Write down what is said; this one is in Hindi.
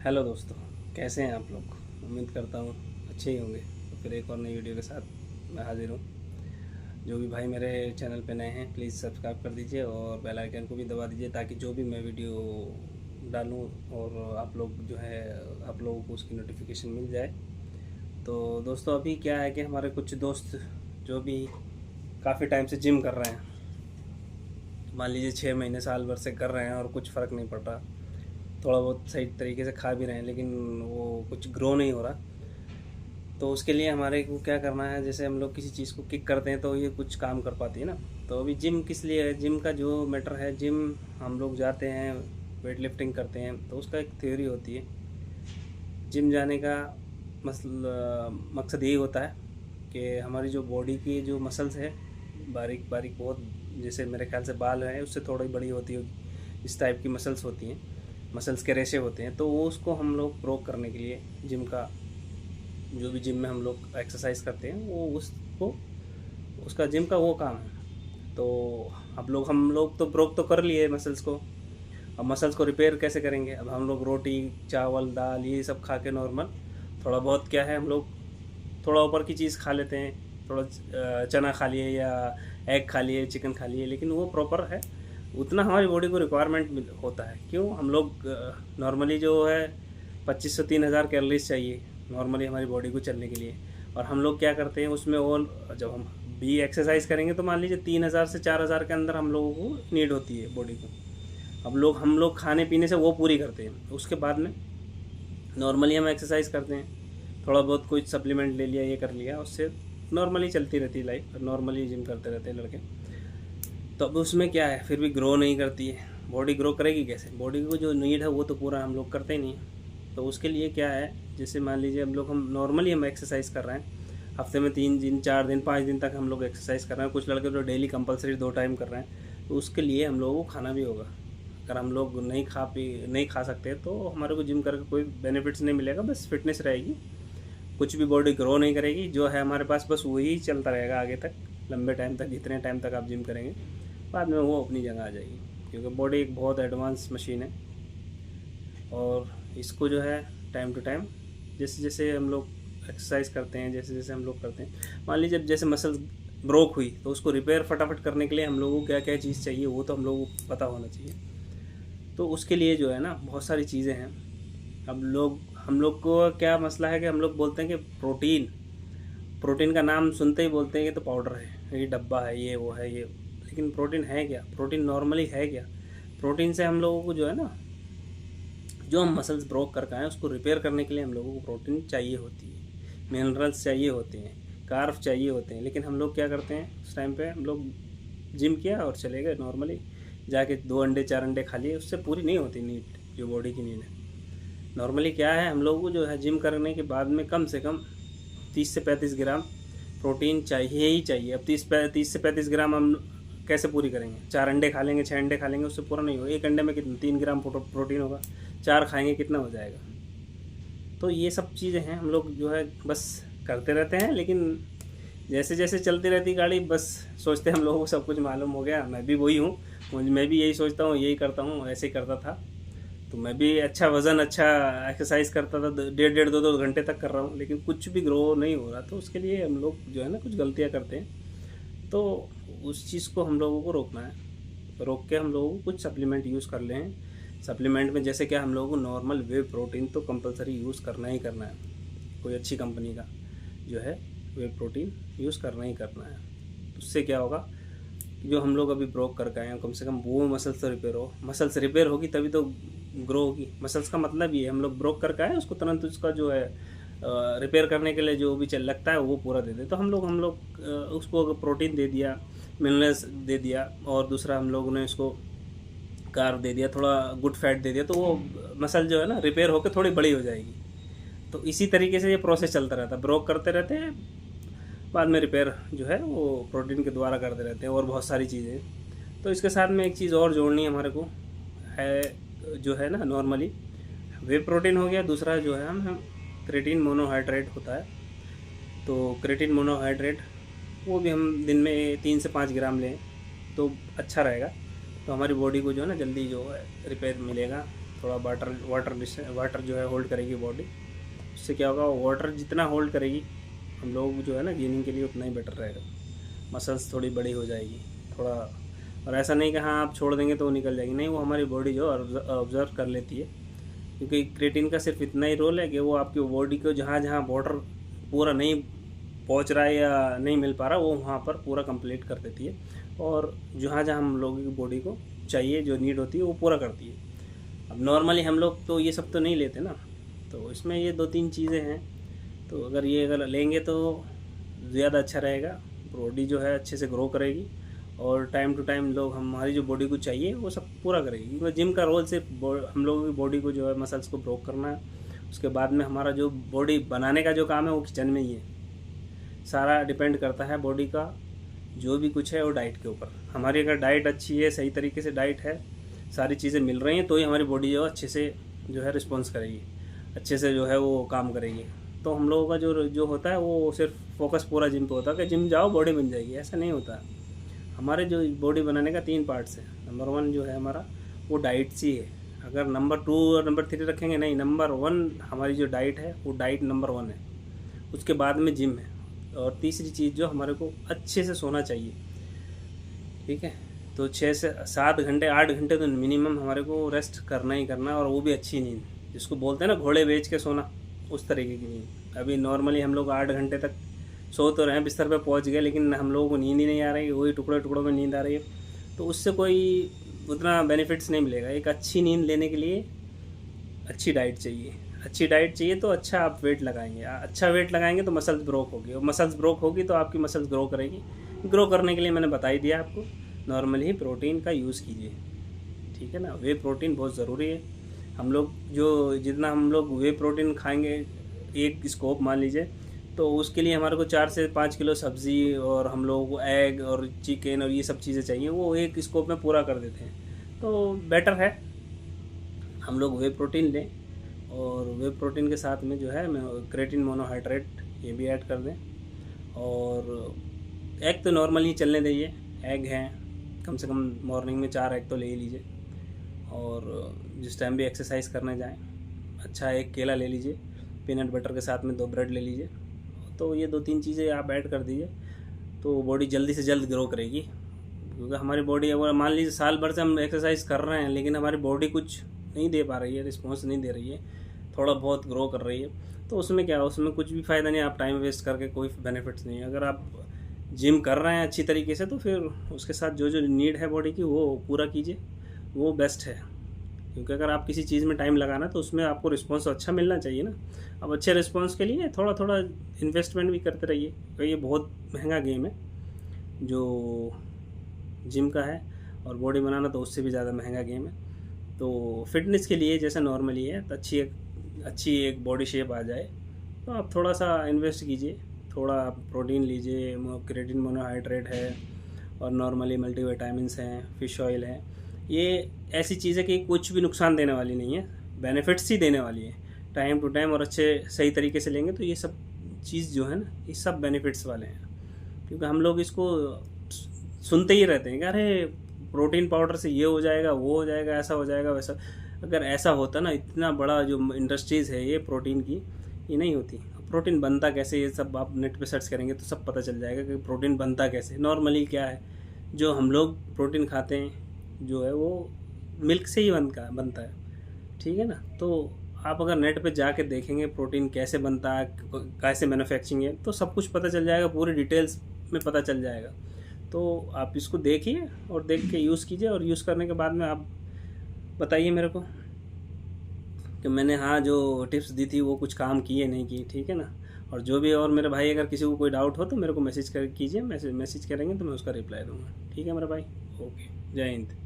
हेलो दोस्तों, कैसे हैं आप लोग। उम्मीद करता हूँ अच्छे ही होंगे। तो फिर एक और नई वीडियो के साथ मैं हाजिर हूँ। जो भी भाई मेरे चैनल पे नए हैं प्लीज़ सब्सक्राइब कर दीजिए और बेल आइकन को भी दबा दीजिए, ताकि जो भी मैं वीडियो डालूँ और आप लोग जो है आप लोगों को उसकी नोटिफिकेशन मिल जाए। तो दोस्तों, अभी क्या है कि हमारे कुछ दोस्त जो भी काफ़ी टाइम से जिम कर रहे हैं, मान लीजिए 6 महीने साल भर से कर रहे हैं और कुछ फ़र्क नहीं पड़ रहा, थोड़ा बहुत सही तरीके से खा भी रहे हैं लेकिन वो कुछ ग्रो नहीं हो रहा। तो उसके लिए हमारे को क्या करना है, जैसे हम लोग किसी चीज़ को किक करते हैं तो ये कुछ काम कर पाती है ना। तो अभी जिम किस लिए है, जिम का जो मैटर है, जिम हम लोग जाते हैं, वेट लिफ्टिंग करते हैं, तो उसका एक थ्योरी होती है। जिम जाने का मकसद यही होता है कि हमारी जो बॉडी की जो मसल्स है, बारीक बारीक बहुत, जैसे मेरे ख्याल से बाल है उससे थोड़ी बड़ी होती होगी, इस टाइप की मसल्स होती हैं, मसल्स के रेशे होते हैं। तो वो उसको हम लोग प्रो करने के लिए जिम का, जो भी जिम में हम लोग एक्सरसाइज करते हैं वो उसको, उसका जिम का वो काम है। तो हम लोग तो ब्रोक तो कर लिए मसल्स को। अब मसल्स को रिपेयर कैसे करेंगे। अब हम लोग रोटी चावल दाल ये सब खा के नॉर्मल, थोड़ा बहुत क्या है, हम लोग थोड़ा ऊपर की चीज़ खा लेते हैं, थोड़ा चना खा लिए या एग खा लिए, चिकन खा लिए, लेकिन वो प्रॉपर है उतना हमारी बॉडी को रिक्वायरमेंट होता है। क्यों, हम लोग नॉर्मली जो है 2500-3000 कैलोरीज चाहिए नॉर्मली हमारी बॉडी को चलने के लिए। और हम लोग क्या करते हैं उसमें, और जब हम भी एक्सरसाइज करेंगे तो मान लीजिए 3000 से 4000 के अंदर हम लोगों को नीड होती है बॉडी को। अब हम लोग खाने पीने से वो पूरी करते हैं। उसके बाद में नॉर्मली हम एक्सरसाइज करते हैं, थोड़ा बहुत कुछ सप्लीमेंट ले लिया, ये कर लिया, उससे नॉर्मली चलती रहती है लाइफ, नॉर्मली जिम करते रहते हैं लड़के। तो अब उसमें क्या है, फिर भी ग्रो नहीं करती है बॉडी। ग्रो करेगी कैसे, बॉडी को जो नीड है वो तो पूरा हम लोग करते ही नहीं है। तो उसके लिए क्या है, जैसे मान लीजिए हम नॉर्मली एक्सरसाइज कर रहे हैं, हफ्ते में 3 दिन 4 दिन 5 दिन तक हम लोग एक्सरसाइज कर रहे हैं। कुछ लड़के तो डेली कंपलसरी 2 टाइम कर रहे हैं। तो उसके लिए हम लोगों को खाना भी होगा। अगर हम लोग नहीं खा सकते तो हमारे को जिम करके कोई बेनिफिट्स नहीं मिलेगा, बस फिटनेस रहेगी, कुछ भी बॉडी ग्रो नहीं करेगी। जो है हमारे पास बस वही चलता रहेगा आगे तक, लंबे टाइम तक, जितने टाइम तक आप जिम करेंगे, बाद में वो अपनी जगह आ जाएगी। क्योंकि बॉडी एक बहुत एडवांस मशीन है और इसको जो है टाइम टू टाइम, जैसे जैसे हम लोग एक्सरसाइज करते हैं, जैसे जैसे हम लोग करते हैं, मान लीजिए जैसे मसल्स ब्रोक हुई तो उसको रिपेयर फटाफट करने के लिए हम लोगों को क्या क्या चीज़ चाहिए वो तो हम लोगों को पता होना चाहिए। तो उसके लिए जो है ना बहुत सारी चीज़ें हैं। अब हम लोग को क्या मसला है कि हम लोग बोलते हैं कि प्रोटीन, प्रोटीन का नाम सुनते ही बोलते हैं कि तो पाउडर है, ये डब्बा है, ये वो है, ये। लेकिन प्रोटीन है क्या, प्रोटीन नॉर्मली है क्या। प्रोटीन से हम लोगों को जो है ना, जो हम मसल्स ब्रोक कर आए उसको रिपेयर करने के लिए हम लोगों को प्रोटीन चाहिए होती है, मिनरल्स चाहिए होते हैं, कार्ब चाहिए होते हैं। लेकिन हम लोग क्या करते हैं, उस टाइम पे हम लोग जिम किया और चले गए, नॉर्मली जाके 2 अंडे 4 अंडे खा लिए, उससे पूरी नहीं होती नीड, जो बॉडी की नीड है। नॉर्मली क्या है, हम लोगों को जो है जिम करने के बाद में कम से कम 30 से 35 ग्राम प्रोटीन चाहिए ही चाहिए। अब 30 से 35 ग्राम हम कैसे पूरी करेंगे। 4 अंडे खा लेंगे 6 अंडे खा लेंगे, उससे पूरा नहीं होगा। एक अंडे में कितना 3 ग्राम प्रोटीन होगा, 4 खाएंगे कितना हो जाएगा। तो ये सब चीज़ें हैं, हम लोग जो है बस करते रहते हैं। लेकिन जैसे जैसे चलती रहती गाड़ी, बस सोचते हैं हम लोगों को सब कुछ मालूम हो गया। मैं भी वही हूँ, मैं भी यही सोचता हूँ, यही करता हूँ, ऐसे ही करता था। तो मैं भी अच्छा वज़न, अच्छा एक्सरसाइज करता था, 1.5 2 घंटे तक कर रहा हूँ, लेकिन कुछ भी ग्रो नहीं हो रहा। तो उसके लिए हम लोग जो है ना कुछ गलतियाँ करते हैं। तो उस चीज़ को हम लोगों को रोकना है, रोक के हम लोगों को कुछ सप्लीमेंट यूज़ कर लें। सप्लीमेंट में जैसे क्या, हम लोगों को नॉर्मल वे प्रोटीन तो कंपलसरी यूज़ करना ही करना है। कोई अच्छी कंपनी का जो है वे प्रोटीन यूज़ करना ही करना है। उससे क्या होगा, जो हम लोग अभी ब्रोक करके आए हैं, कम से कम वो मसल्स तो रिपेयर हो। मसल्स रिपेयर होगी तभी तो ग्रो होगी। मसल्स का मतलब ये है, हम लोग ब्रोक करके आए, उसको तुरंत उसका जो है रिपेयर करने के लिए जो भी चल लगता है वो पूरा दे दे। तो हम लोग उसको अगर प्रोटीन दे दिया, मिनरल्स दे दिया, और दूसरा हम लोगों ने उसको कार्ब दे दिया, थोड़ा गुड फैट दे दिया, तो वो मसल जो है ना रिपेयर होकर थोड़ी बड़ी हो जाएगी। तो इसी तरीके से ये प्रोसेस चलता रहता है, ब्रोक करते रहते हैं, बाद में रिपेयर जो है वो प्रोटीन के द्वारा करते रहते हैं, और बहुत सारी चीज़ें। तो इसके साथ में एक चीज़ और जोड़नी है हमारे को, है जो है ना नॉर्मली वे प्रोटीन हो गया, दूसरा जो है हम क्रेटीन मोनोहाइड्रेट होता है। तो क्रेटीन मोनोहाइड्रेट वो भी हम दिन में 3 से 5 ग्राम लें तो अच्छा रहेगा। तो हमारी बॉडी को जो है ना जल्दी जो है रिपेयर मिलेगा, थोड़ा वाटर जो है होल्ड करेगी बॉडी। उससे क्या होगा, वाटर जितना होल्ड करेगी हम लोग जो है ना गेनिंग के लिए उतना ही बेटर रहेगा। मसल्स थोड़ी बड़ी हो जाएगी थोड़ा। और ऐसा नहीं कि हाँ आप छोड़ देंगे तो वो निकल जाएगी, नहीं, वो हमारी बॉडी जो ऑब्जर्व कर लेती है। क्योंकि क्रिएटिन का सिर्फ इतना ही रोल है कि वो आपकी बॉडी को जहाँ जहाँ वाटर पूरा नहीं पहुँच रहा है या नहीं मिल पा रहा, वो वहाँ पर पूरा कंप्लीट कर देती है। और जहाँ जहाँ हम लोगों की बॉडी को चाहिए, जो नीड होती है, वो पूरा करती है। अब नॉर्मली हम लोग तो ये सब तो नहीं लेते ना, तो इसमें ये 2-3 चीज़ें हैं। तो अगर लेंगे तो ज़्यादा अच्छा रहेगा। बॉडी जो है अच्छे से ग्रो करेगी और टाइम टू टाइम लोग हमारी जो बॉडी को चाहिए वो सब पूरा करेगी। क्योंकि जिम का रोल सिर्फ हम लोगों की बॉडी को जो है मसल्स को ब्रोक करना है। उसके बाद में हमारा जो बॉडी बनाने का जो काम है वो किचन में ही है। सारा डिपेंड करता है बॉडी का जो भी कुछ है वो डाइट के ऊपर। हमारी अगर डाइट अच्छी है, सही तरीके से डाइट है, सारी चीज़ें मिल रही हैं, तो ही हमारी बॉडी जो अच्छे से जो है रिस्पॉन्स करेगी, अच्छे से जो है वो काम करेगी। तो हम लोगों का जो होता है वो सिर्फ फोकस पूरा जिम पे होता है कि जिम जाओ बॉडी बन जाएगी, ऐसा नहीं होता। हमारे जो बॉडी बनाने का 3 पार्ट्स हैं। नंबर 1 जो है हमारा वो डाइट से ही है। अगर नंबर 2 और नंबर 3 रखेंगे, नहीं, नंबर 1 हमारी जो डाइट है वो डाइट नंबर 1 है। उसके बाद में जिम है। और तीसरी चीज़ जो हमारे को अच्छे से सोना चाहिए, ठीक है। तो 6 से 7 घंटे 8 घंटे तो मिनिमम हमारे को रेस्ट करना ही करना है। और वो भी अच्छी नींद, जिसको बोलते हैं ना घोड़े बेच के सोना, उस तरीके की नींद। अभी नॉर्मली हम लोग 8 घंटे तक सो तो रहे हैं, बिस्तर पे पहुंच गए, लेकिन हम लोगों को नींद ही नहीं आ रही, वही टुकड़े टुकड़ों में नींद आ रही है। तो उससे कोई उतना बेनिफिट्स नहीं मिलेगा। एक अच्छी नींद लेने के लिए अच्छी डाइट चाहिए। अच्छी डाइट चाहिए तो अच्छा आप वेट लगाएंगे। अच्छा वेट लगाएंगे तो मसल्स ब्रोक होगी, और मसल्स ब्रोक होगी तो आपकी मसल्स ग्रो करेगी। ग्रो करने के लिए मैंने बता ही दिया आपको, नॉर्मली ही प्रोटीन का यूज़ कीजिए, ठीक है ना। वे प्रोटीन बहुत ज़रूरी है। हम लोग जितना हम लोग वे प्रोटीन खाएंगे, एक स्कोप मान लीजिए, तो उसके लिए हमारे को 4 से 5 किलो सब्ज़ी और हम लोगों को एग और चिकन और ये सब चीज़ें चाहिए, वो एक स्कोप में पूरा कर देते हैं। तो बेटर है हम लोग वे प्रोटीन लें, और वे प्रोटीन के साथ में जो है क्रेटिन मोनोहाइड्रेट ये भी ऐड कर दें। और एग तो नॉर्मली चलने दीजिए, एग हैं, कम से कम मॉर्निंग में 4 एग तो ले ही लीजिए। और जिस टाइम भी एक्सरसाइज करने जाएं, अच्छा एक केला ले लीजिए, पीनट बटर के साथ में 2 ब्रेड ले लीजिए। तो ये 2-3 चीज़ें आप ऐड कर दीजिए, तो बॉडी जल्दी से जल्द ग्रो करेगी। क्योंकि हमारी बॉडी, अगर मान लीजिए साल भर से हम एक्सरसाइज कर रहे हैं, लेकिन हमारी बॉडी कुछ नहीं दे पा रही है, रिस्पॉन्स नहीं दे रही है, थोड़ा बहुत ग्रो कर रही है, तो उसमें क्या, उसमें कुछ भी फ़ायदा नहीं। आप टाइम वेस्ट करके कोई बेनिफिट्स नहीं है। अगर आप जिम कर रहे हैं अच्छी तरीके से, तो फिर उसके साथ जो नीड है बॉडी की वो पूरा कीजिए, वो बेस्ट है। क्योंकि अगर आप किसी चीज़ में टाइम लगाना तो उसमें आपको रिस्पॉन्स अच्छा मिलना चाहिए ना। अब अच्छे रिस्पॉन्स के लिए थोड़ा थोड़ा इन्वेस्टमेंट भी करते रहिए, क्योंकि ये बहुत महंगा गेम है जो जिम का है, और बॉडी बनाना तो उससे भी ज़्यादा महंगा गेम है। तो फिटनेस के लिए जैसे नॉर्मली है, तो अच्छी एक बॉडी शेप आ जाए, तो आप थोड़ा सा इन्वेस्ट कीजिए, थोड़ा आप प्रोटीन लीजिए, क्रेटिन मोनोहाइड्रेट है, और नॉर्मली मल्टीविटामिन्स हैं, फ़िश ऑयल है। ये ऐसी चीज़ है कि कुछ भी नुकसान देने वाली नहीं है, बेनिफिट्स ही देने वाली है। टाइम टू टाइम और अच्छे सही तरीके से लेंगे तो ये सब चीज़ जो है ना, ये सब बेनिफिट्स वाले हैं। क्योंकि हम लोग इसको सुनते ही रहते हैं कि अरे प्रोटीन पाउडर से ये हो जाएगा, वो हो जाएगा, ऐसा हो जाएगा, वैसा। अगर ऐसा होता ना, इतना बड़ा जो इंडस्ट्रीज़ है ये प्रोटीन की, ये नहीं होती। प्रोटीन बनता कैसे, ये सब आप नेट पे सर्च करेंगे तो सब पता चल जाएगा कि प्रोटीन बनता कैसे। नॉर्मली क्या है, जो हम लोग प्रोटीन खाते हैं जो है वो मिल्क से ही बनता है, ठीक है ना। तो आप अगर नेट पे जाके देखेंगे प्रोटीन कैसे बनता है, कैसे मैन्युफैक्चरिंग है, तो सब कुछ पता चल जाएगा, पूरी डिटेल्स में पता चल जाएगा। तो आप इसको देखिए और देख के यूज़ कीजिए, और यूज़ करने के बाद में आप बताइए मेरे को कि मैंने हाँ जो टिप्स दी थी वो कुछ काम किए नहीं किए, ठीक है ना। और जो भी, और मेरे भाई अगर किसी को कोई डाउट हो तो मेरे को मैसेज कीजिए, मैसेज करेंगे तो मैं उसका रिप्लाई दूँगा, ठीक है मेरे भाई। ओके, जय हिंद।